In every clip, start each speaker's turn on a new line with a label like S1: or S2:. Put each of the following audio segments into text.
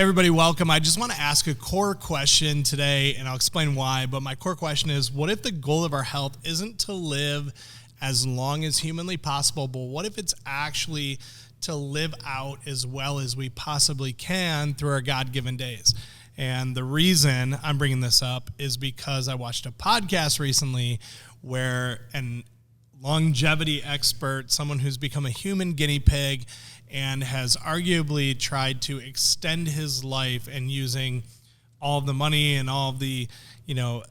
S1: Everybody, welcome. I just want to ask a core question today, and I'll explain why. But my core question is, what if the goal of our health isn't to live as long as humanly possible, but what if it's actually to live out as well as we possibly can through our God-given days? And the reason I'm bringing this up is because I watched a podcast recently where an longevity expert, someone who's become a human guinea pig and has arguably tried to extend his life and using all of the money and all of the,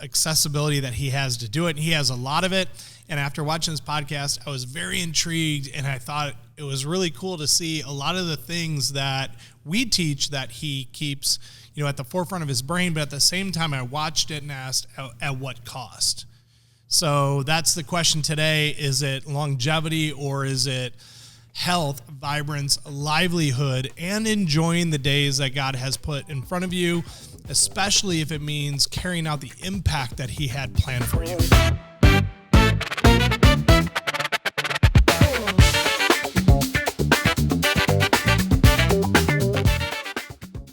S1: accessibility that he has to do it. And he has a lot of it. And after watching this podcast, I was very intrigued, and I thought it was really cool to see a lot of the things that we teach that he keeps, at the forefront of his brain. But at the same time, I watched it and asked, at what cost? So that's the question today. Is it longevity, or is it health, vibrance, livelihood, and enjoying the days that God has put in front of you, especially if it means carrying out the impact that he had planned for you?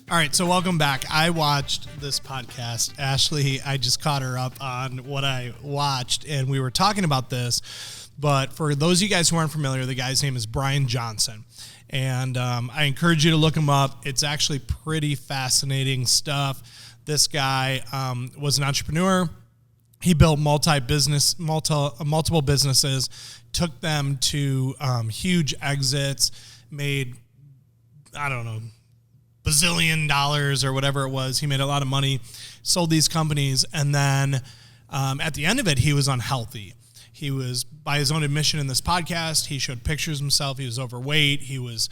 S1: All right, so welcome back. I watched this podcast. Ashley, I just caught her up on what I watched, and we were talking about this. But for those of you guys who aren't familiar, the guy's name is Bryan Johnson. And I encourage you to look him up. It's actually pretty fascinating stuff. This guy was an entrepreneur. He built multiple businesses, took them to huge exits, made, bazillion dollars or whatever it was. He made a lot of money, sold these companies, and then at the end of it, he was unhealthy. He was, by his own admission in this podcast, he showed pictures of himself. He was overweight. He was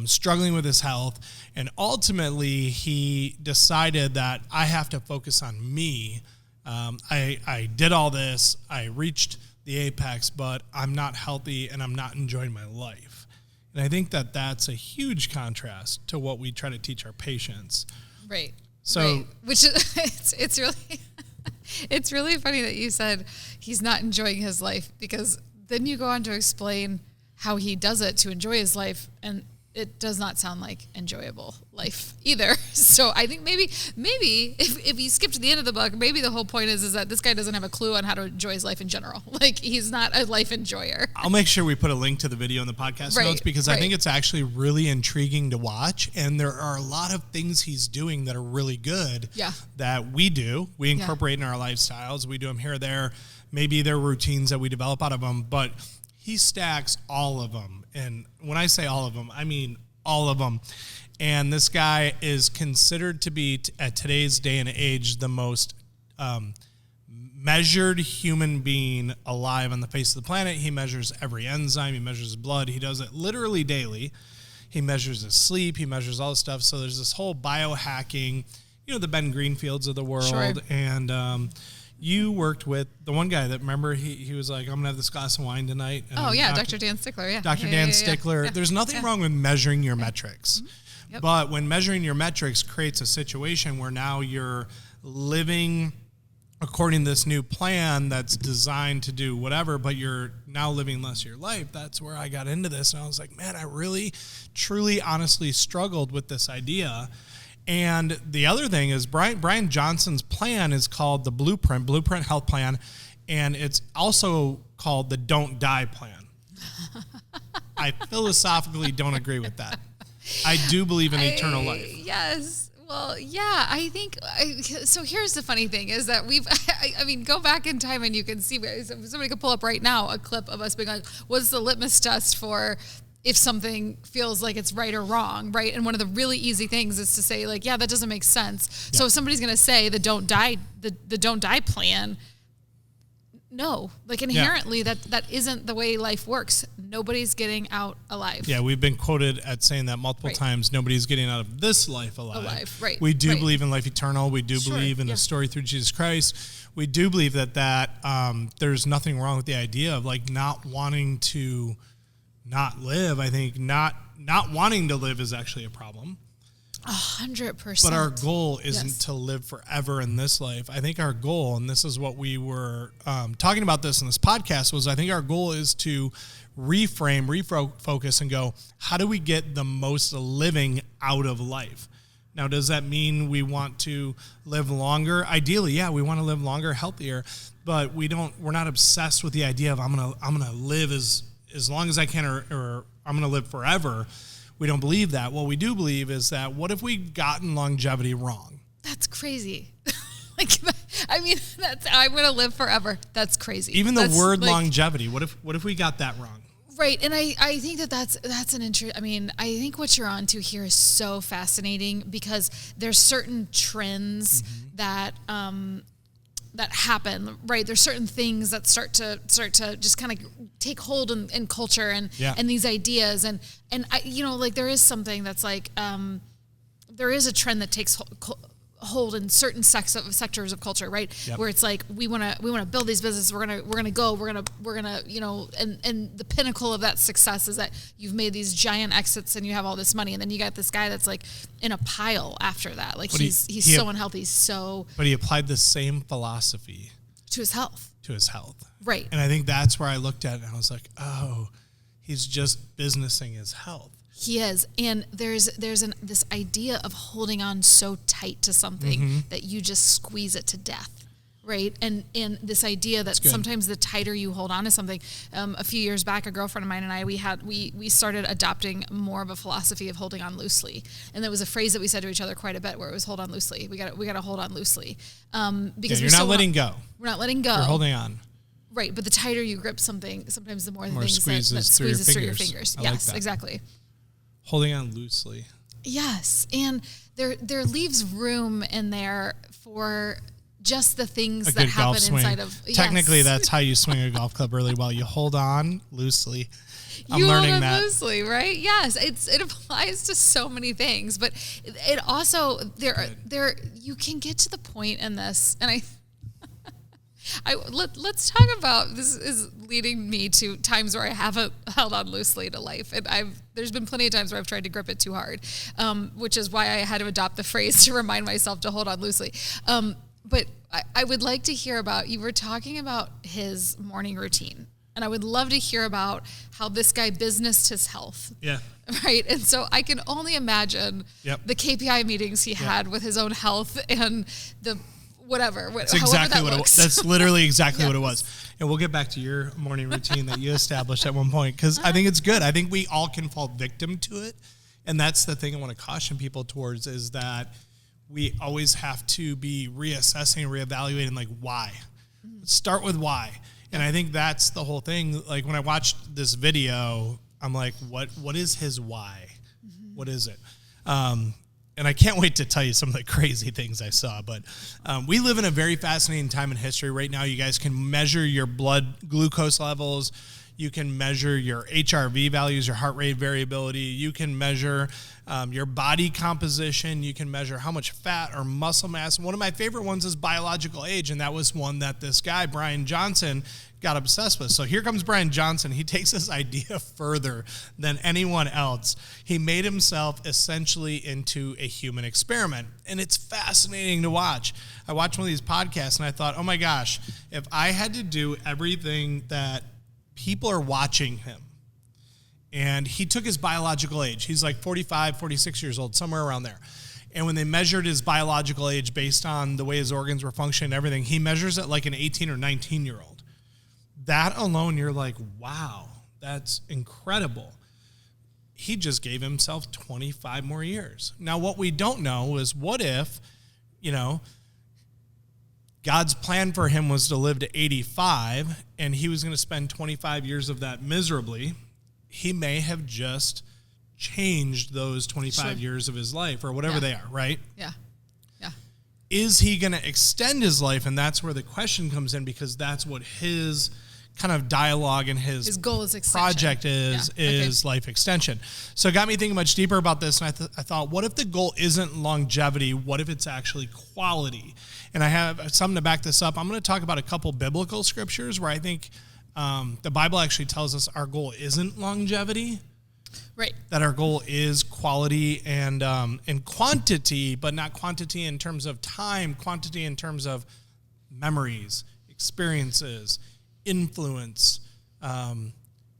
S1: struggling with his health. And ultimately, he decided that I have to focus on me. I did all this. I reached the apex, but I'm not healthy and I'm not enjoying my life. And I think that that's a huge contrast to what we try to teach our patients.
S2: Right.
S1: So,
S2: right. Which is, it's really... It's really funny that you said he's not enjoying his life, because then you go on to explain how he does it to enjoy his life, and it does not sound like enjoyable life either. So I think maybe if you skip to the end of the book, maybe the whole point is that this guy doesn't have a clue on how to enjoy his life in general. Like, he's not a life enjoyer.
S1: I'll make sure we put a link to the video in the podcast notes, because I think it's actually really intriguing to watch. And there are a lot of things he's doing that are really good that we do. We incorporate in our lifestyles. We do them here or there. Maybe they're routines that we develop out of them, but he stacks all of them. And when I say all of them, I mean all of them. And this guy is considered to be, at today's day and age, the most measured human being alive on the face of the planet. He measures every enzyme. He measures blood. He does it literally daily. He measures his sleep. He measures all this stuff. So there's this whole biohacking, the Ben Greenfields of the world. Sure. And you worked with the one guy that, remember, he was like, I'm going to have this glass of wine tonight. And
S2: Dr. Dan Stickler,
S1: Dr. Dan Stickler. Yeah. There's nothing wrong with measuring your metrics.
S2: Mm-hmm. Yep.
S1: But when measuring your metrics creates a situation where now you're living according to this new plan that's designed to do whatever, but you're now living less of your life, that's where I got into this. And I was like, man, I really, truly, honestly struggled with this idea. And the other thing is Bryan Johnson's plan is called the Blueprint Health Plan, and it's also called the Don't Die Plan. I philosophically don't agree with that. I do believe in eternal life.
S2: Yes. Well, yeah, I think, so here's the funny thing is that go back in time and you can see, somebody could pull up right now a clip of us being like, what's the litmus test for if something feels like it's right or wrong, right? And one of the really easy things is to say, like, yeah, that doesn't make sense. Yeah. So if somebody's going to say the don't die plan, no, like inherently that isn't the way life works. Nobody's getting out alive.
S1: Yeah, we've been quoted at saying that multiple times. Nobody's getting out of this life alive.
S2: Right.
S1: We do believe in life eternal. We do believe in a story through Jesus Christ. We do believe that there's nothing wrong with the idea of like not wanting to not live. I think not wanting to live is actually a problem.
S2: 100%.
S1: But our goal isn't to live forever in this life. I think our goal, and this is what we were talking about this in this podcast, was I think our goal is to refocus and go, how do we get the most living out of life? Now, does that mean we want to live longer? Ideally, yeah, we want to live longer, healthier, but we're not obsessed with the idea of I'm gonna live as long as I can, or I'm gonna live forever. We don't believe that. What we do believe is that what if we've gotten longevity wrong?
S2: That's crazy. I'm going to live forever. That's crazy.
S1: Even the word longevity. What if we got that wrong?
S2: Right. And I think that's an interest. I mean, I think what you're on to here is so fascinating because there's certain trends that happen, right? There's certain things that start to just kind of take hold in culture and these ideas. And I, there is something that's there is a trend that takes hold in certain sectors of culture, right? Yep. Where it's like we want to build these businesses. We're gonna and the pinnacle of that success is that you've made these giant exits and you have all this money, and then you got this guy that's like in a pile after that. Like he's so unhealthy. But he
S1: applied the same philosophy
S2: to his health.
S1: Right. And I think that's where I looked at it and I was like, oh, he's just businessing his health.
S2: He is, and there's this idea of holding on so tight to something that you just squeeze it to death, right? And this idea that sometimes the tighter you hold on to something. A few years back, a girlfriend of mine and I, we started adopting more of a philosophy of holding on loosely, and there was a phrase that we said to each other quite a bit, where it was "hold on loosely." We got to hold on loosely, because
S1: you're not letting go.
S2: We're not letting go.
S1: You're holding on.
S2: Right, but the tighter you grip something, sometimes the more the things
S1: squeezes through your fingers.
S2: Yes, exactly.
S1: Holding on loosely.
S2: Yes, and there leaves room in there for just the things that happen inside of.
S1: Technically, that's how you swing a golf club really well. You hold on loosely. I'm learning that loosely,
S2: right? Yes, it applies to so many things, but it also there you can get to the point in this, and let's talk about, this is leading me to times where I haven't held on loosely to life, and there's been plenty of times where I've tried to grip it too hard, which is why I had to adopt the phrase to remind myself to hold on loosely. But I would like to hear about, you were talking about his morning routine, and I would love to hear about how this guy businessed his health.
S1: Yeah.
S2: Right. And so I can only imagine the KPI meetings he had with his own health and the whatever.
S1: That's exactly what it was. That's literally exactly what it was. And we'll get back to your morning routine that you established at one point, because I think it's good. I think we all can fall victim to it. And that's the thing I want to caution people towards, is that we always have to be reassessing, reevaluating, like, why? Start with why. And I think that's the whole thing. Like, when I watched this video, I'm like, what is his why? What is it? And I can't wait to tell you some of the crazy things I saw. But we live in a very fascinating time in history. Right now, you guys can measure your blood glucose levels. You can measure your HRV values, your heart rate variability. You can measure your body composition. You can measure how much fat or muscle mass. One of my favorite ones is biological age, and that was one that this guy, Bryan Johnson, got obsessed with. So here comes Bryan Johnson. He takes this idea further than anyone else. He made himself essentially into a human experiment, and it's fascinating to watch. I watched one of these podcasts, and I thought, oh my gosh, if I had to do everything that people are watching him, and he took his biological age. He's like 45, 46 years old, somewhere around there. And when they measured his biological age based on the way his organs were functioning and everything, he measures it like an 18 or 19-year-old. That alone, you're like, wow, that's incredible. He just gave himself 25 more years. Now, what we don't know is, what if, God's plan for him was to live to 85, and he was going to spend 25 years of that miserably. He may have just changed those 25 years of his life, or whatever they are, right?
S2: Yeah. Yeah.
S1: Is he going to extend his life? And that's where the question comes in, because that's what his kind of dialogue and his
S2: goal is
S1: project is life extension. So it got me thinking much deeper about this, and I thought, what if the goal isn't longevity? What if it's actually quality? And I have something to back this up. I'm going to talk about a couple biblical scriptures where I think the Bible actually tells us our goal isn't longevity,
S2: right? That
S1: our goal is quality and quantity, but not quantity in terms of time, quantity in terms of memories, experiences, influence,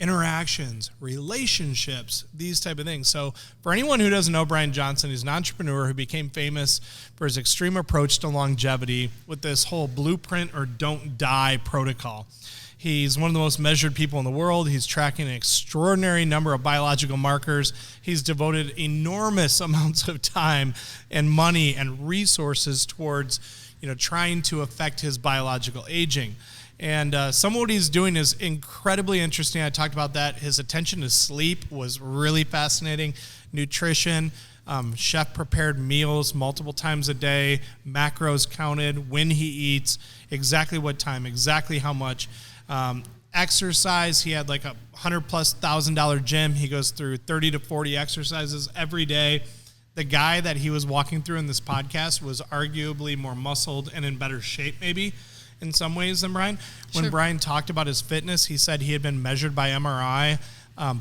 S1: interactions, relationships, these type of things. So for anyone who doesn't know Bryan Johnson, he's an entrepreneur who became famous for his extreme approach to longevity with this whole blueprint or don't die protocol. He's one of the most measured people in the world. He's tracking an extraordinary number of biological markers. He's devoted enormous amounts of time and money and resources towards, trying to affect his biological aging. And some of what he's doing is incredibly interesting. I talked about that. His attention to sleep was really fascinating. Nutrition, chef-prepared meals multiple times a day, macros counted, when he eats, exactly what time, exactly how much. Exercise, he had like a $100,000+ gym. He goes through 30 to 40 exercises every day. The guy that he was walking through in this podcast was arguably more muscled and in better shape maybe in some ways than Bryan. When
S2: Sure.
S1: Bryan talked about his fitness, he said he had been measured by MRI.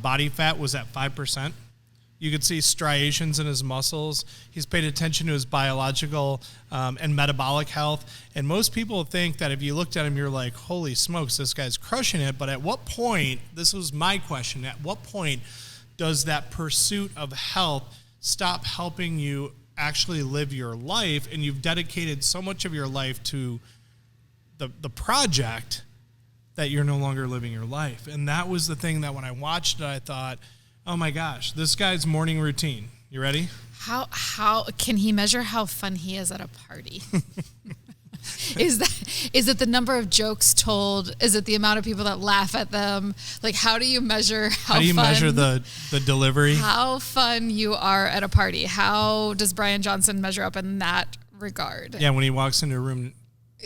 S1: Body fat was at 5%. You could see striations in his muscles. He's paid attention to his biological and metabolic health. And most people think that if you looked at him, you're like, holy smokes, this guy's crushing it. But at what point, this was my question, at what point does that pursuit of health stop helping you actually live your life? And you've dedicated so much of your life to the project that you're no longer living your life. And that was the thing that when I watched it, I thought, oh my gosh, this guy's morning routine. You ready?
S2: How can he measure how fun he is at a party? Is it the number of jokes told? Is it the amount of people that laugh at them? Like, how do you measure
S1: how do you measure the delivery?
S2: How fun you are at a party? How does Bryan Johnson measure up in that regard?
S1: Yeah, when he walks into a room,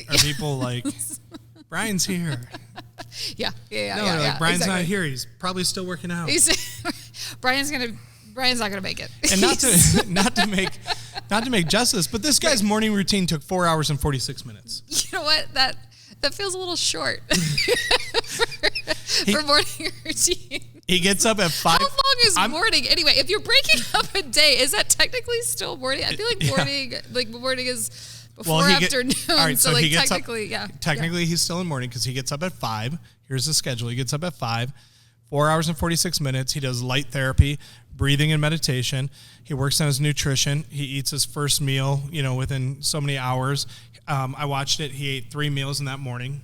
S1: are people like, Bryan's here?
S2: Yeah.
S1: No, Bryan's not here. He's probably still working out.
S2: Brian's not gonna make it.
S1: And not to make justice, but this guy's morning routine took 4 hours and 46 minutes.
S2: You know what? That feels a little short for morning routine.
S1: He gets up at 5.
S2: How long is morning anyway? If you're breaking up a day, is that technically still morning? I feel like morning is before afternoon.
S1: All right,
S2: so
S1: he gets
S2: technically,
S1: up, Technically, he's still in morning because he gets up at 5. Here's the schedule. He gets up at 5, 4 hours and 46 minutes. He does light therapy, breathing and meditation. He works on his nutrition. He eats his first meal, within so many hours. I watched it. He ate 3 meals in that morning.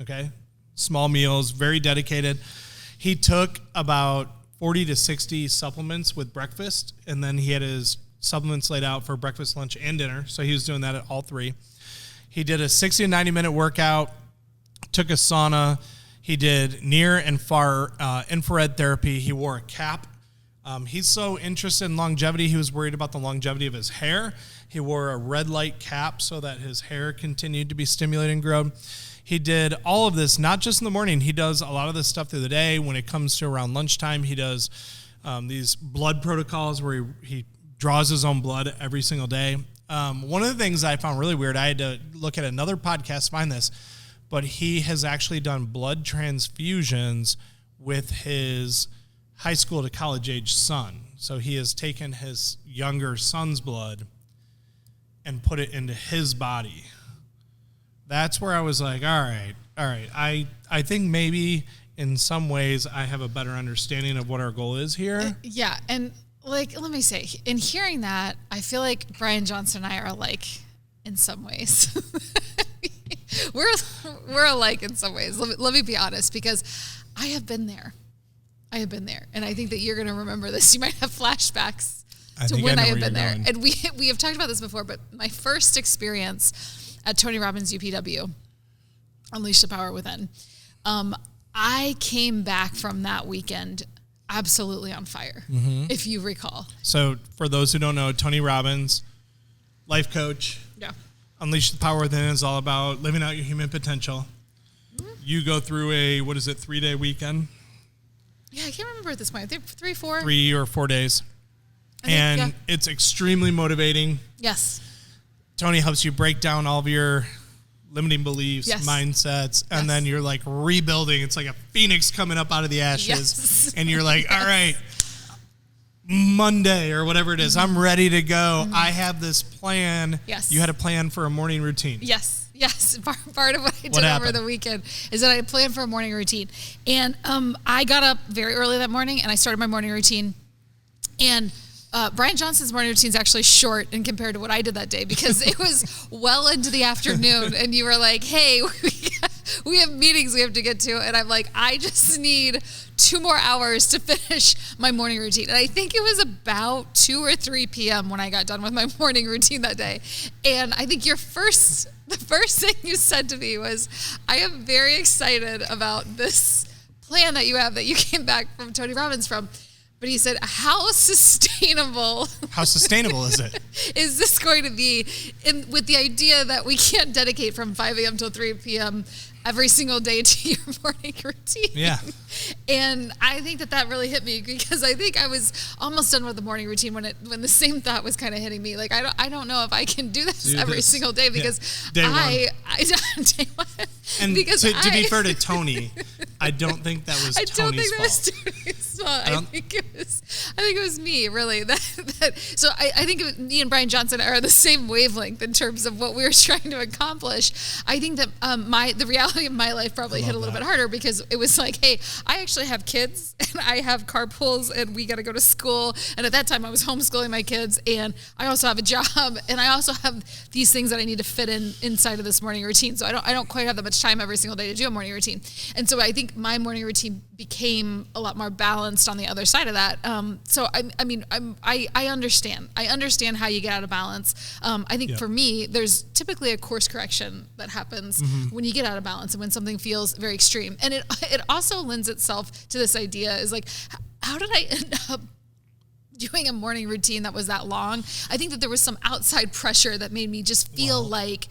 S1: Okay. Small meals, very dedicated. He took about 40 to 60 supplements with breakfast, and then he had his supplements laid out for breakfast, lunch, and dinner. So he was doing that at all 3. He did a 60 to 90-minute workout, took a sauna. He did near and far infrared therapy. He wore a cap. He's so interested in longevity, he was worried about the longevity of his hair. He wore a red light cap so that his hair continued to be stimulated and grow. He did all of this, not just in the morning. He does a lot of this stuff through the day. When it comes to around lunchtime, he does these blood protocols where he draws his own blood every single day. One of the things I found really weird, I had to look at another podcast to find this, but he has actually done blood transfusions with his high school to college age son. So he has taken his younger son's blood and put it into his body. That's where I was like, all right. I think maybe in some ways I have a better understanding of what our goal is here.
S2: Yeah. And let me say, in hearing that, I feel like Bryan Johnson and I are alike in some ways. We're alike in some ways. Let me be honest, because I have been there. And I think that you're going to remember this. You might have flashbacks to when I have been there. Going. And we have talked about this before, but my first experience at Tony Robbins' UPW, Unleash the Power Within, I came back from that weekend absolutely on fire, if you recall. So
S1: for those who don't know, Tony Robbins, life coach.
S2: Yeah.
S1: Unleash the Power Within is all about living out your human potential. Mm-hmm. You go through a 3-day weekend?
S2: Yeah, I can't remember at this point. 3, 4?
S1: 3 or 4 days. It's extremely motivating.
S2: Yes.
S1: Tony helps you break down all of your limiting beliefs, mindsets, and then you're like rebuilding. It's like a phoenix coming up out of the ashes. Yes. And you're like, all right, Monday or whatever it is, I'm ready to go. I have this plan.
S2: Yes.
S1: You had a plan for a morning routine.
S2: Yes. Yes, part of what I did over
S1: happened?
S2: the weekend is that I planned for a morning routine. And I got up very early that morning, and I started my morning routine. And Bryan Johnson's morning routine is actually short in compared to what I did that day, because it was well into the afternoon, and you were like, hey, we have meetings we have to get to. And I'm like, I just need 2 more hours to finish my morning routine. And I think it was about 2 or 3 p.m. when I got done with my morning routine that day. And I think the first thing you said to me was, I am very excited about this plan that you have that you came back from Tony Robbins from. But he said, how sustainable
S1: is it?
S2: Is this going to be with the idea that we can't dedicate from 5 a.m. till 3 p.m. every single day to your morning routine?
S1: Yeah.
S2: And I think that really hit me, because I think I was almost done with the morning routine when the same thought was kind of hitting me. Like, I don't know if I can do this every single day, because
S1: Day one.
S2: Day one.
S1: And
S2: because
S1: to be fair to Tony, I don't think that was Tony's fault.
S2: I don't think that was Tony's fault. I think it was me, really. So I think me and Bryan Johnson are on the same wavelength in terms of what we were trying to accomplish. I think that the reality of my life probably hit a little bit harder, because it was like, hey, I actually have kids, and I have carpools, and we got to go to school. And at that time, I was homeschooling my kids, and I also have a job, and I also have these things that I need to fit inside of this morning routine. So I don't quite have that much time every single day to do a morning routine. And so I think my morning routine became a lot more balanced on the other side of that. So I understand. I understand how you get out of balance. I think for me, there's typically a course correction that happens when you get out of balance and when something feels very extreme. And it also lends itself to this idea is like, how did I end up doing a morning routine that was that long? I think that there was some outside pressure that made me just feel like,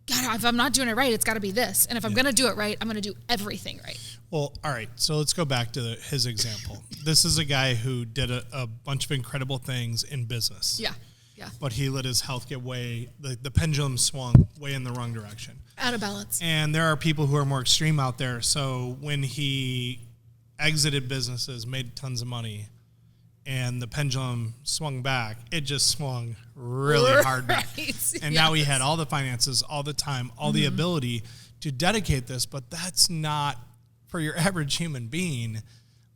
S2: God, if I'm not doing it right, it's got to be this. And if I'm going to do it right, I'm going to do everything right.
S1: Well, all right. So let's go back to his example. This is a guy who did a bunch of incredible things in business.
S2: Yeah. Yeah.
S1: But he let his health get the pendulum swung way in the wrong direction.
S2: Out of balance.
S1: And there are people who are more extreme out there. So when he exited businesses, made tons of money, and the pendulum swung back, it just swung really hard back. And now he had all the finances, all the time, all the ability to dedicate this, but that's not, for your average human being,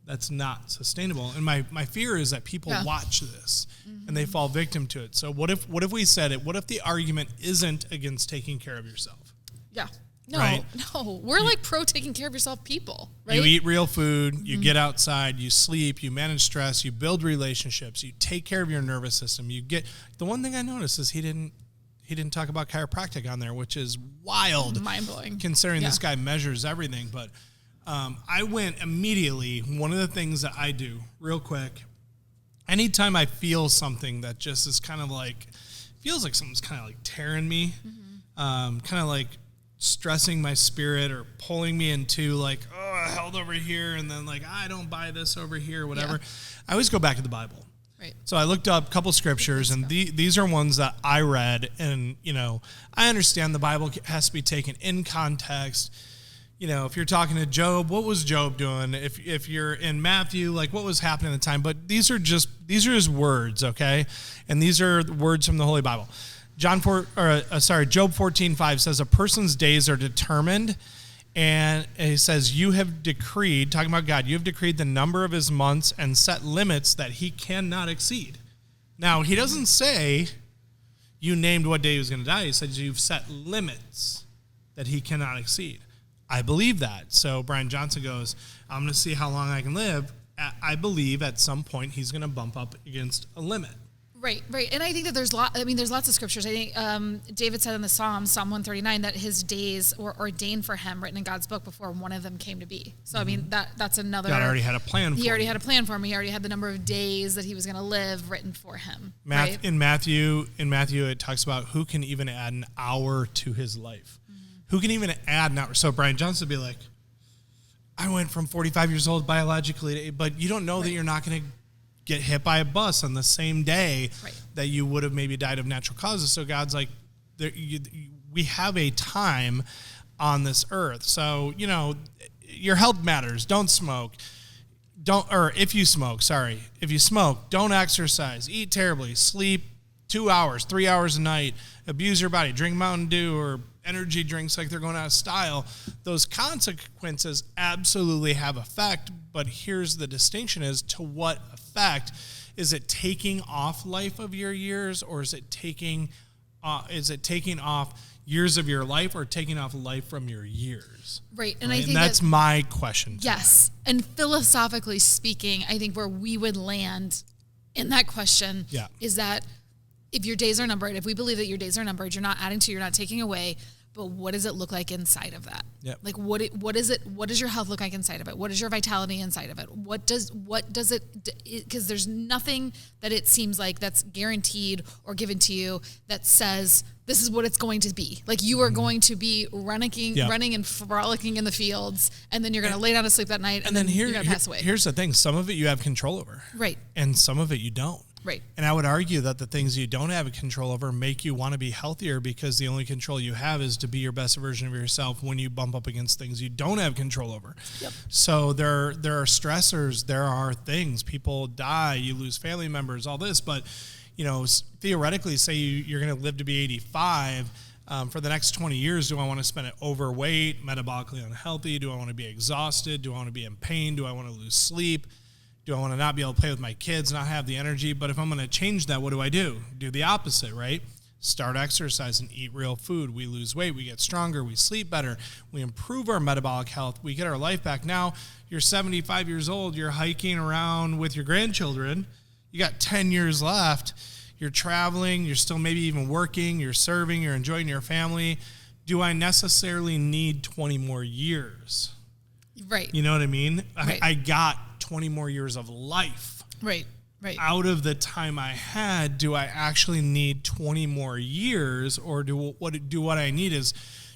S1: that's not sustainable. And my fear is that people watch this and they fall victim to it. So what if we said it? What if the argument isn't against taking care of yourself?
S2: Yeah. No, we're like pro taking care of yourself people, right?
S1: You eat real food, you get outside, you sleep, you manage stress, you build relationships, you take care of your nervous system. The one thing I noticed is he didn't talk about chiropractic on there, which is wild.
S2: Mind-blowing.
S1: Considering this guy measures everything. But I went immediately, one of the things that I do real quick, anytime I feel something that just is kind of like, feels like something's kind of like tearing me, kind of like stressing my spirit or pulling me into like, oh, I held over here, and then like, I don't buy this over here, whatever. I always go back to the Bible.
S2: Right.
S1: So I looked up a couple scriptures, and these are ones that I read, and, I understand the Bible has to be taken in context. If you're talking to Job, what was Job doing? If you're in Matthew, like what was happening at the time? But these are his words, okay? And these are words from the Holy Bible. Job 14:5 says, a person's days are determined, and he says, you have decreed, talking about God, you have decreed the number of his months and set limits that he cannot exceed. Now, he doesn't say you named what day he was going to die. He says you've set limits that he cannot exceed. I believe that. So Bryan Johnson goes, I'm going to see how long I can live. I believe at some point he's going to bump up against a limit.
S2: Right. And I think that there's lots of scriptures. I think David said in the Psalms, Psalm 139, that his days were ordained for him, written in God's book before one of them came to be. So, I mean, that's another...
S1: God already had a plan for him.
S2: He already had a plan for him. He already had the number of days that he was going to live written for him.
S1: Right? In Matthew, it talks about who can even add an hour to his life. Who can even add an hour? So Bryan Johnson would be like, I went from 45 years old biologically, but you don't know that you're not going to get hit by a bus on the same day that you would have maybe died of natural causes. So God's like, we have a time on this earth. So, your health matters. Don't smoke. If you smoke, don't exercise, eat terribly, sleep 2 hours, 3 hours a night, abuse your body, drink Mountain Dew or energy drinks like they're going out of style. Those consequences absolutely have effect, but here's the distinction: is to what effect? Is it taking off life of your years, or is it taking off years of your life, or taking off life from your years?
S2: Right. And
S1: right?
S2: I think
S1: that's my question.
S2: Yes. And philosophically speaking, I think where we would land in that question is that if your days are numbered, if we believe that your days are numbered, you're not adding to, you're not taking away, but what does it look like inside of that?
S1: Yep.
S2: Like what does your health look like inside of it? What is your vitality inside of it? What does it, because there's nothing that it seems like that's guaranteed or given to you that says this is what it's going to be. Like you are going to be running and frolicking in the fields, and then you're going to lay down to sleep that night, and then you're going to pass away.
S1: Here's the thing. Some of it you have control over.
S2: Right.
S1: And some of it you don't.
S2: Right.
S1: And I would argue that the things you don't have control over make you want to be healthier, because the only control you have is to be your best version of yourself when you bump up against things you don't have control over.
S2: Yep.
S1: So there are stressors, there are things, people die, you lose family members, all this, but theoretically, say you're going to live to be 85, for the next 20 years, do I want to spend it overweight, metabolically unhealthy? Do I want to be exhausted? Do I want to be in pain? Do I want to lose sleep? Do I want to not be able to play with my kids, not have the energy? But if I'm going to change that, what do I do? Do the opposite, right? Start exercise and eat real food. We lose weight. We get stronger. We sleep better. We improve our metabolic health. We get our life back. Now you're 75 years old. You're hiking around with your grandchildren. You got 10 years left. You're traveling. You're still maybe even working. You're serving. You're enjoying your family. Do I necessarily need 20 more years?
S2: Right.
S1: You know what I mean?
S2: Right.
S1: I got 20 more years of life.
S2: Right.
S1: Out of the time I had. Do I actually need 20 more years, or what I need is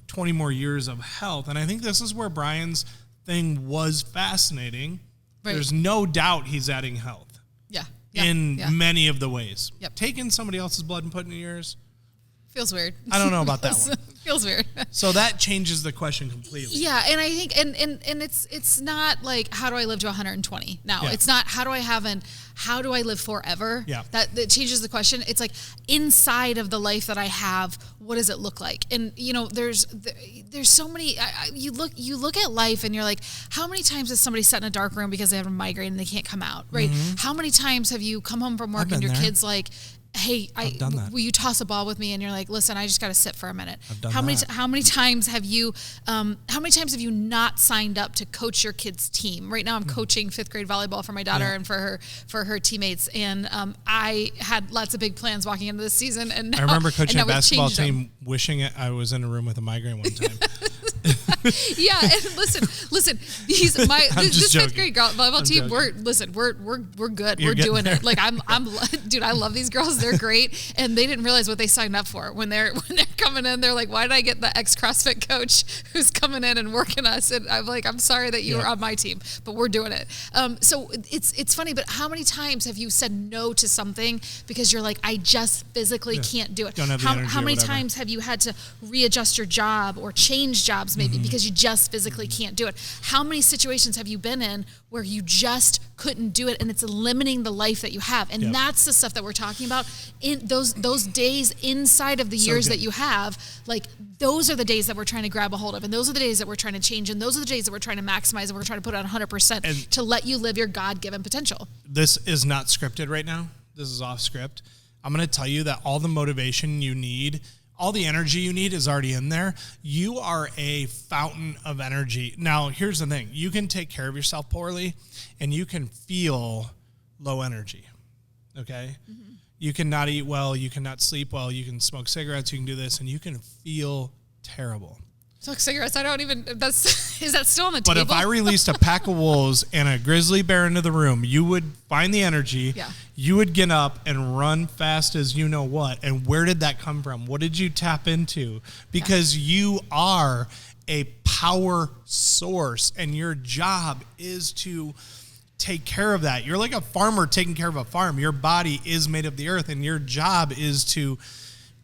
S1: 20 more years of health? And I think this is where Bryan's thing was fascinating. Right. There's no doubt he's adding health.
S2: Yeah.
S1: In many of the ways.
S2: Yep.
S1: Taking somebody else's blood and putting it in yours.
S2: Feels weird.
S1: I don't know about that one.
S2: Feels weird.
S1: So that changes the question completely.
S2: Yeah, and I think and it's not like how do I live to 120? No, it's not how do I live forever?
S1: Yeah.
S2: That changes the question. It's like inside of the life that I have, what does it look like? And there's so many you look at life and you're like, how many times has somebody sat in a dark room because they have a migraine and they can't come out, right? Mm-hmm. How many times have you come home from work and your kid's like, hey, will you toss a ball with me? And you're like, listen, I just got to sit for a minute. How many times have you not signed up to coach your kid's team? Right now I'm coaching 5th grade volleyball for my daughter and for her teammates. And I had lots of big plans walking into this season. And now,
S1: I remember coaching a basketball team wishing I was in a room with a migraine one time.
S2: Yeah, and listen. This 5th grade volleyball team, we're good. We're doing it. Like dude, I love these girls. They're great, and they didn't realize what they signed up for when they're coming in. They're like, why did I get the ex-CrossFit coach who's coming in and working us? And I'm like, I'm sorry that you were on my team, but we're doing it. So it's funny, but how many times have you said no to something because you're like, I just physically can't do it?
S1: Don't have the energy
S2: how many
S1: or whatever.
S2: times have you had to readjust your job or change jobs maybe because you just physically can't do it? How many situations have you been in where you just couldn't do it, and it's limiting the life that you have? And that's the stuff that we're talking about. In those days inside of the years that you have, like those are the days that we're trying to grab a hold of, and those are the days that we're trying to change, and those are the days that we're trying to maximize, and we're trying to put on 100% to let you live your God-given potential.
S1: This is not scripted right now. This is off script. I'm going to tell you that all the motivation you need, all the energy you need is already in there. You are a fountain of energy. Now, here's the thing. You can take care of yourself poorly, and you can feel low energy, okay? Mm-hmm. You cannot eat well. You cannot sleep well. You can smoke cigarettes. You can do this, and you can feel terrible.
S2: Smoke cigarettes? Is that still on the table?
S1: But if I released a pack of wolves and a grizzly bear into the room, you would find the energy. Yeah. You would get up and run fast as you know what. And where did that come from? What did you tap into? Because you are a power source, and your job is to take care of that. You're like a farmer taking care of a farm. Your body is made of the earth, and your job is to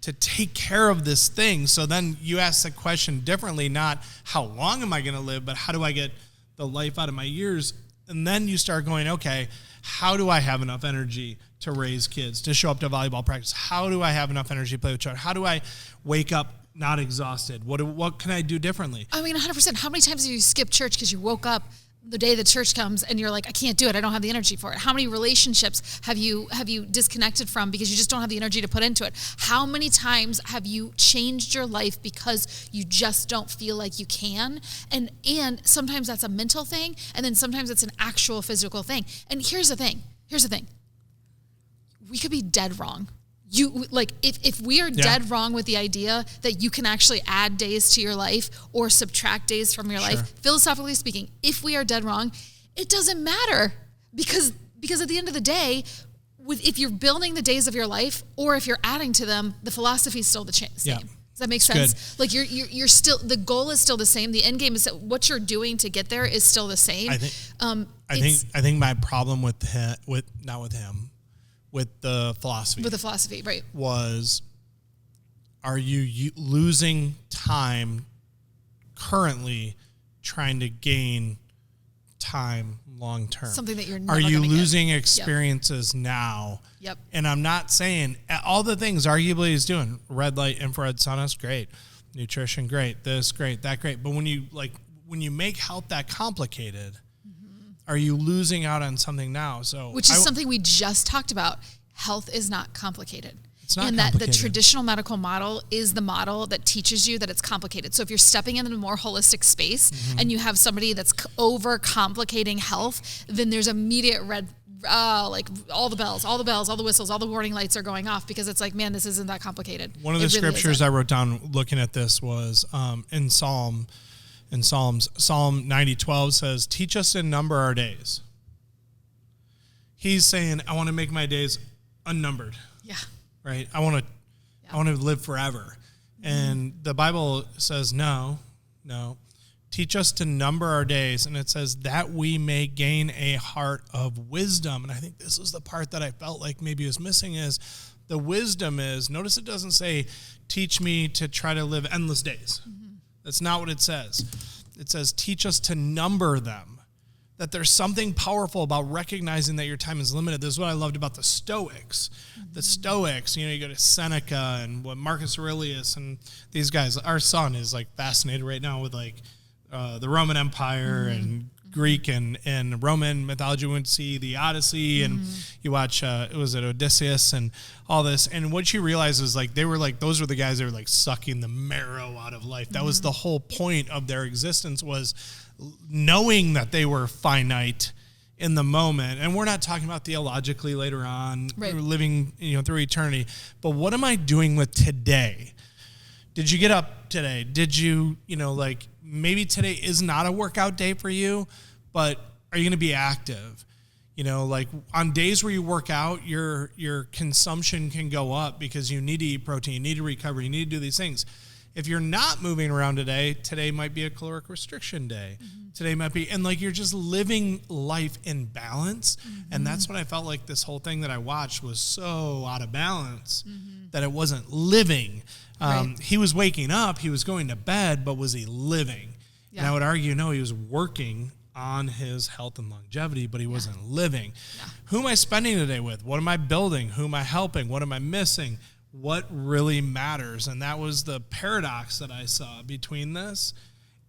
S1: take care of this thing. So then you ask the question differently, not how long am I going to live, but how do I get the life out of my years? And then you start going, okay, how do I have enough energy to raise kids, to show up to volleyball practice? How do I have enough energy to play with children? How do I wake up not exhausted? What can I do differently?
S2: I mean, 100%. How many times have you skipped church because you woke up the day the church comes and you're like, I can't do it. I don't have the energy for it. How many relationships have you disconnected from because you just don't have the energy to put into it? How many times have you changed your life because you just don't feel like you can? And sometimes that's a mental thing, and then sometimes it's an actual physical thing. And here's the thing. We could be dead wrong. If we are dead wrong with the idea that you can actually add days to your life or subtract days from your life, philosophically speaking, if we are dead wrong, it doesn't matter because at the end of the day, if you're building the days of your life or if you're adding to them, the philosophy is still the same.
S1: Yeah.
S2: Does that make sense? Good. Like you're still, the goal is still the same. The end game is that what you're doing to get there is still the same.
S1: I think my problem with the philosophy. Right. Was, are you losing time currently trying to gain time long term?
S2: Something that you're never
S1: Are you losing
S2: get.
S1: experiences now?
S2: Yep.
S1: And I'm not saying all the things arguably he's doing, red light, infrared sauna, great. Nutrition, great. This, great. That, great. But when you make health that complicated, are you losing out on something now?
S2: Which is something we just talked about. Health is not complicated.
S1: It's not
S2: and
S1: complicated.
S2: That the traditional medical model is the model that teaches you that it's complicated. So if you're stepping into a more holistic space and you have somebody that's over complicating health, then there's immediate red, like all the bells, all the whistles, all the warning lights are going off because it's like, man, this isn't that complicated.
S1: One of the scriptures I wrote down looking at this was in Psalms, Psalm 90:12 says, teach us to number our days. He's saying, I want to make my days unnumbered.
S2: Yeah.
S1: Right? I want to live forever. And the Bible says, no. Teach us to number our days. And it says that we may gain a heart of wisdom. And I think this was the part that I felt like maybe was missing is the wisdom is, notice it doesn't say, teach me to try to live endless days. That's not what it says. It says, teach us to number them. That there's something powerful about recognizing that your time is limited. This is what I loved about the Stoics. The Stoics, you go to Seneca and what Marcus Aurelius and these guys. Our son is like fascinated right now with like the Roman Empire and Greek and Roman mythology. We went to see the Odyssey and you watch, was it Odysseus and all this. And what you realize is like, they were like, those were the guys that were like sucking the marrow out of life. That was the whole point of their existence, was knowing that they were finite in the moment. And we're not talking about theologically later on, living, through eternity. But what am I doing with today? Did you get up today? Did you, maybe today is not a workout day for you, but are you going to be active? Like on days where you work out, your consumption can go up because you need to eat protein, you need to recover, you need to do these things. If you're not moving around today might be a caloric restriction day. Today might be, and like you're just living life in balance. And that's what I felt like this whole thing that I watched was so out of balance that it wasn't living. He was waking up, he was going to bed, but was he living? Yeah. And I would argue, no, he was working on his health and longevity, but he wasn't living. Yeah. Who am I spending the day with? What am I building? Who am I helping? What am I missing? What really matters? And that was the paradox that I saw between this.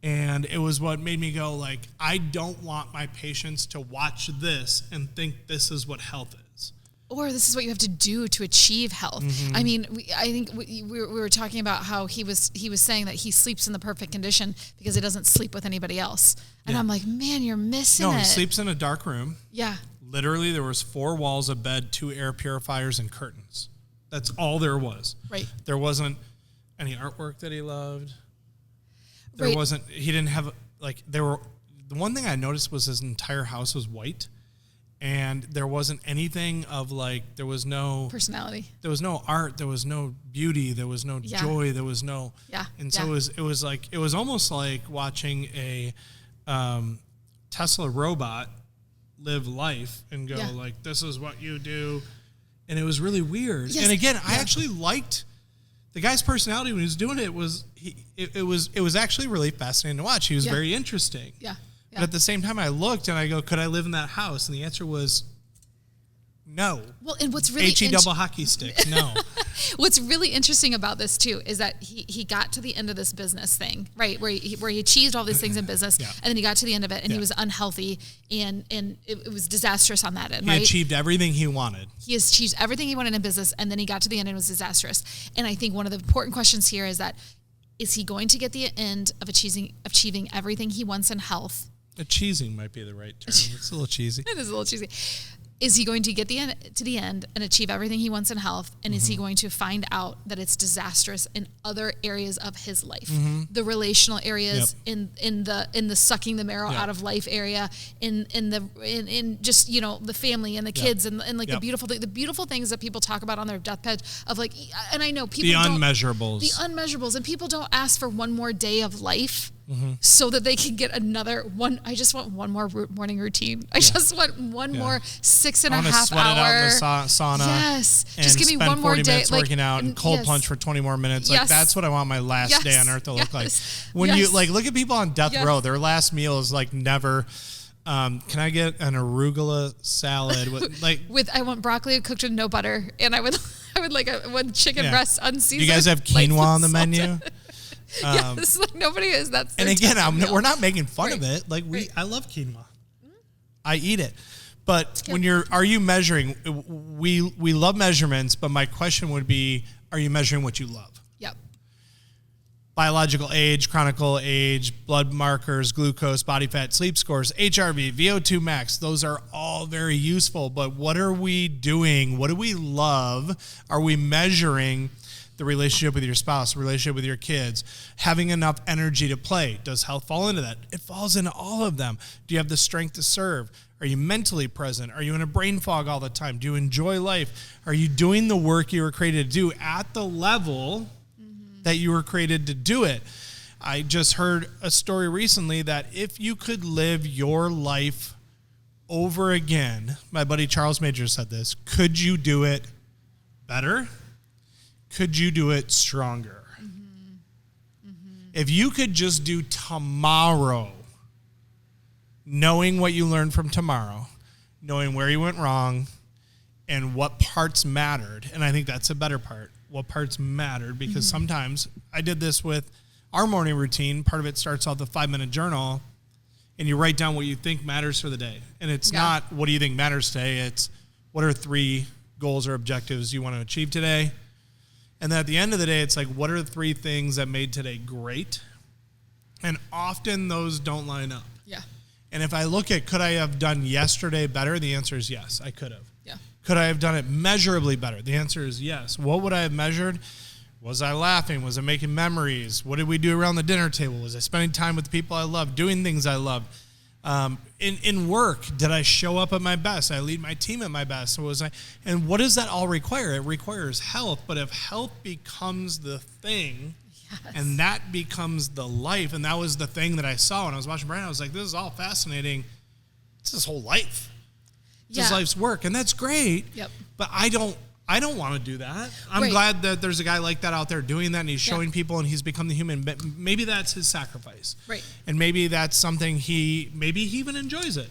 S1: And it was what made me go like, I don't want my patients to watch this and think this is what health is.
S2: Or this is what you have to do to achieve health. I mean, I think we were talking about how he was saying that he sleeps in the perfect condition because he doesn't sleep with anybody else. And I'm like, man, you're missing it.
S1: No, he sleeps in a dark room.
S2: Yeah.
S1: Literally, there was 4 walls of bed, 2 air purifiers, and curtains. That's all there was. Right. There wasn't any artwork that he loved. There wasn't, he didn't have, the one thing I noticed was his entire house was white. And there wasn't anything of there was no
S2: personality. There
S1: was no art. There was no beauty. There was no joy. There was no. Yeah. And so it was almost like watching a Tesla robot live life and go this is what you do. And it was really weird. Yes. And again, I actually liked the guy's personality when he was doing it. It was actually really fascinating to watch. He was very interesting. Yeah. But at the same time, I looked and I go, could I live in that house? And the answer was No.
S2: Well, and what's really
S1: double hockey stick. No.
S2: What's really interesting about this too is that he got to the end of this business thing, right? Where he achieved all these things in business, and then he got to the end of it, and he was unhealthy, and it was disastrous on that end.
S1: He achieved everything he wanted.
S2: He achieved everything he wanted in business, and then he got to the end and it was disastrous. And I think one of the important questions here is that, is he going to get the end of achieving everything he wants in health?
S1: Achieving might be the right term. It's a little cheesy.
S2: It is a little cheesy. Is he going to get to the end and achieve everything he wants in health? And is he going to find out that it's disastrous in other areas of his life? The relational areas, in the sucking the marrow out of life area, in just, the family and the kids and like the beautiful things that people talk about on their deathbed of like, and I know people
S1: the unmeasurables,
S2: and people don't ask for one more day of life. So that they can get another one. I just want one more morning routine. I just want one more 6.5 hour.
S1: Sweat it out in the sauna.
S2: Yes. Just give me one more
S1: 40
S2: day.
S1: minutes working out and cold plunge for 20 more minutes. Like that's what I want my last day on earth to look like. When you look at people on death row, their last meal is like never. Can I get an arugula salad with
S2: I want broccoli cooked with no butter, and I would like one chicken breast unseasoned.
S1: You guys have quinoa on the menu?
S2: Yes, like nobody is. That's
S1: and again, we're not making fun of it. Like I love quinoa. I eat it. But are you measuring? We love measurements, but my question would be, are you measuring what you love?
S2: Yep.
S1: Biological age, chronicle age, blood markers, glucose, body fat, sleep scores, HRV, VO2 max. Those are all very useful. But what are we doing? What do we love? Are we measuring the relationship with your spouse, the relationship with your kids, having enough energy to play? Does health fall into that? It falls into all of them. Do you have the strength to serve? Are you mentally present? Are you in a brain fog all the time? Do you enjoy life? Are you doing the work you were created to do at the level that you were created to do it? I just heard a story recently that if you could live your life over again, my buddy Charles Major said this, could you do it better? Could you do it stronger? If you could just do tomorrow, knowing what you learned from tomorrow, knowing where you went wrong, and what parts mattered, and I think that's a better part, what parts mattered, because sometimes I did this with our morning routine. Part of it starts off the 5-minute journal, and you write down what you think matters for the day. And it's not what do you think matters today, it's what are 3 goals or objectives you want to achieve today. And then at the end of the day, it's like, what are the 3 things that made today great? And often those don't line up.
S2: Yeah.
S1: And if I look at, could I have done yesterday better? The answer is yes, I could have.
S2: Yeah.
S1: Could I have done it measurably better? The answer is yes. What would I have measured? Was I laughing? Was I making memories? What did we do around the dinner table? Was I spending time with the people I loved, doing things I loved? In work, did I show up at my best? Did I lead my team at my best? And what does that all require? It requires health. But if health becomes the thing, and that becomes the life, and that was the thing that I saw when I was watching Bryan, I was like, this is all fascinating. It's his whole life. It's his life's work, and that's great. Yep. But I don't want to do that. I'm glad that there's a guy like that out there doing that, and he's showing people, and he's become the human. But maybe that's his sacrifice. Right. And maybe that's something maybe he even enjoys it.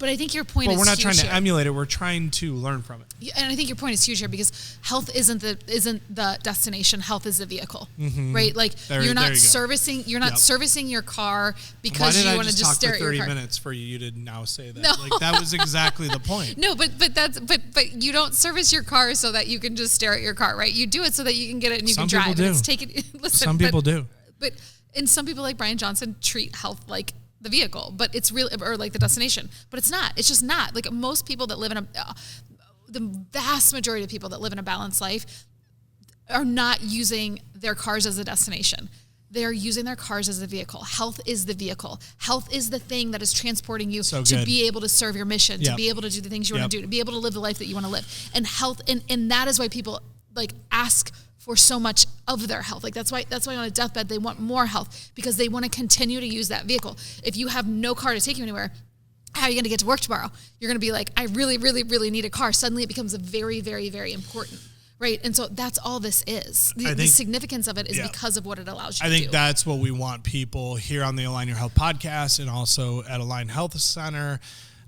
S2: But I think your point is huge.
S1: But we're not trying to emulate it. We're trying to learn from it.
S2: Yeah, and I think your point is huge here, because health isn't the destination. Health is the vehicle, right? Like you're not servicing your car because you want to just stare at your car.
S1: Why did I just talk for 30 minutes for you to now say that? No. Like that was exactly the point.
S2: No, but you don't service your car so that you can just stare at your car, right? You do it so that you can get it and you can drive.
S1: Some people do.
S2: And some people like Bryan Johnson treat health like the vehicle, but it's real, or like the destination, but it's not. It's just not. Like most people that live in the vast majority of people that live in a balanced life are not using their cars as a destination. They are using their cars as a vehicle. Health is the vehicle. Health is the thing that is transporting you to be able to serve your mission, to be able to do the things you want to do, to be able to live the life that you want to live. And health, and that is why people like ask for so much of their health. Like that's why on a deathbed they want more health, because they want to continue to use that vehicle. If you have no car to take you anywhere, how are you going to get to work tomorrow? You're going to be like, I really, really, really need a car. Suddenly it becomes a very, very, very important, right? And so that's all this is. The significance of it is because of what it allows you to do. I think
S1: that's what we want people here on the Align Your Health podcast and also at Align Health Center.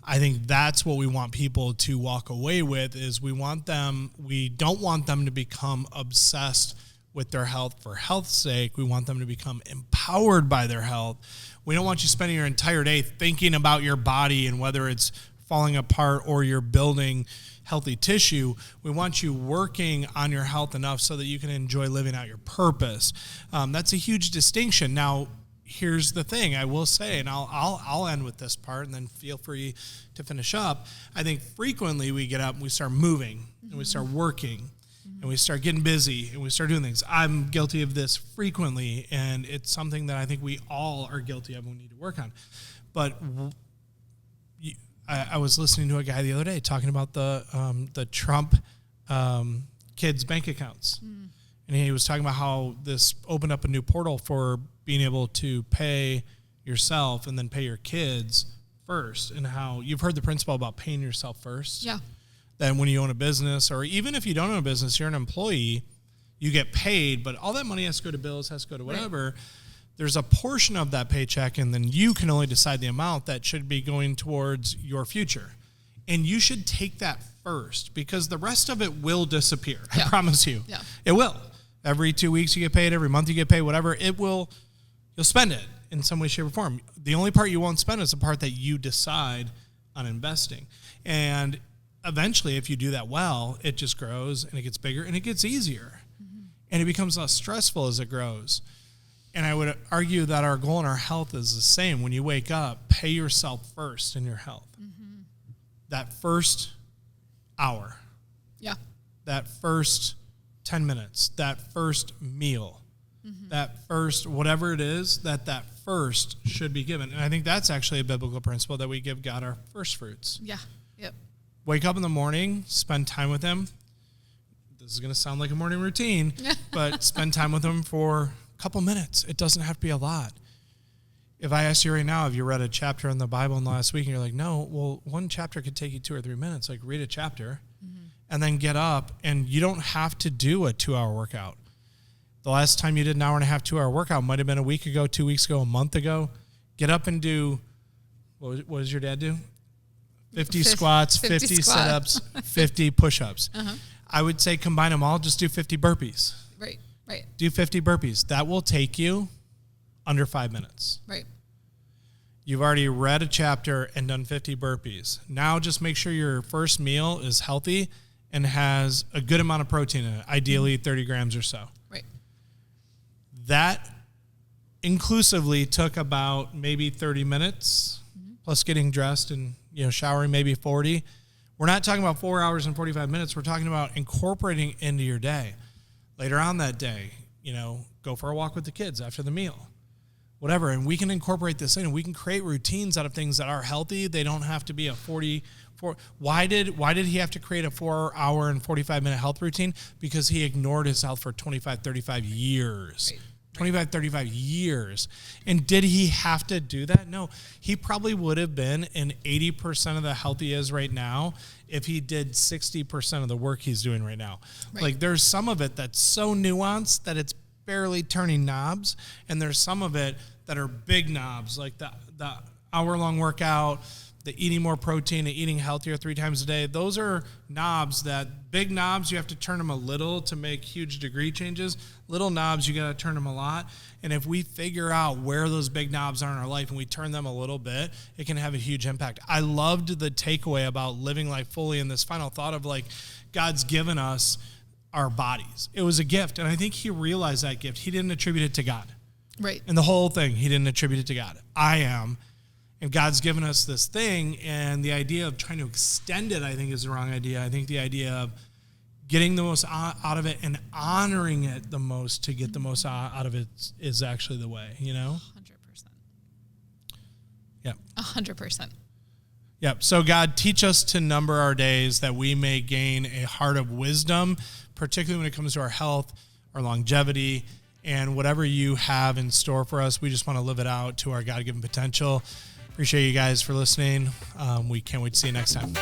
S1: I think that's what we want people to walk away with is we don't want them to become obsessed with their health for health's sake. We want them to become empowered by their health. We don't want you spending your entire day thinking about your body and whether it's falling apart or you're building healthy tissue. We want you working on your health enough so that you can enjoy living out your purpose. That's a huge distinction. Now, here's the thing I will say, and I'll end with this part and then feel free to finish up. I think frequently we get up and we start moving and we start working and we start getting busy and we start doing things. I'm guilty of this frequently, and it's something that I think we all are guilty of and we need to work on. But I was listening to a guy the other day talking about the Trump kids' bank accounts. And he was talking about how this opened up a new portal for being able to pay yourself and then pay your kids first, and how you've heard the principle about paying yourself first.
S2: Yeah.
S1: Then when you own a business, or even if you don't own a business, you're an employee, you get paid, but all that money has to go to bills, has to go to whatever. Right. There's a portion of that paycheck, and then you can only decide the amount that should be going towards your future. And you should take that first, because the rest of it will disappear. I promise you. Yeah. It will. Every 2 weeks you get paid, every month you get paid, whatever, you'll spend it in some way, shape, or form. The only part you won't spend is the part that you decide on investing. And eventually, if you do that well, it just grows and it gets bigger and it gets easier. And it becomes less stressful as it grows. And I would argue that our goal in our health is the same. When you wake up, pay yourself first in your health. That first hour. Yeah. That first 10 minutes, that first meal, that first, whatever it is, that first should be given. And I think that's actually a biblical principle, that we give God our first fruits. Yeah. Yep. Wake up in the morning, spend time with him. This is going to sound like a morning routine, but spend time with him for a couple minutes. It doesn't have to be a lot. If I asked you right now, have you read a chapter in the Bible in the last week? And you're like, no, well, one chapter could take you 2 or 3 minutes. Like, read a chapter. And then get up, and you don't have to do a 2-hour workout. The last time you did an hour and a half, 2-hour workout might have been a week ago, 2 weeks ago, a month ago. Get up and do, what does your dad do? 50 squats, 50 sit-ups, 50 push-ups. I would say combine them all, just do 50 burpees. Right. Do 50 burpees. That will take you under 5 minutes. Right. You've already read a chapter and done 50 burpees. Now just make sure your first meal is healthy and has a good amount of protein in it, ideally 30 grams or so. Right. That inclusively took about maybe 30 minutes, plus getting dressed and showering, maybe 40. We're not talking about 4 hours and 45 minutes. We're talking about incorporating into your day. Later on that day, go for a walk with the kids after the meal. Whatever, and we can incorporate this in, and we can create routines out of things that are healthy. They don't have to be a 44. Why did he have to create a 4-hour and 45-minute health routine? Because he ignored his health for 25, 35 years. Right. 25, 35 years. And did he have to do that? No. He probably would have been in 80% of the health he is right now if he did 60% of the work he's doing right now. Right. Like, there's some of it that's so nuanced that it's barely turning knobs, and there's some of it that are big knobs, like the hour-long workout, the eating more protein, the eating healthier 3 times a day. Those are knobs big knobs, you have to turn them a little to make huge degree changes. Little knobs, you got to turn them a lot. And if we figure out where those big knobs are in our life and we turn them a little bit, it can have a huge impact. I loved the takeaway about living life fully in this final thought of, like, God's given us our bodies. It was a gift, and I think he realized that gift. He didn't attribute it to God. Right. And the whole thing, he didn't attribute it to God. I am. And God's given us this thing, and the idea of trying to extend it, I think, is the wrong idea. I think the idea of getting the most out of it and honoring it the most to get the most out of it is actually the way, 100%. Yeah. 100%. Yep. So God, teach us to number our days that we may gain a heart of wisdom, particularly when it comes to our health, our longevity, and whatever you have in store for us. We just want to live it out to our God-given potential. Appreciate you guys for listening. We can't wait to see you next time.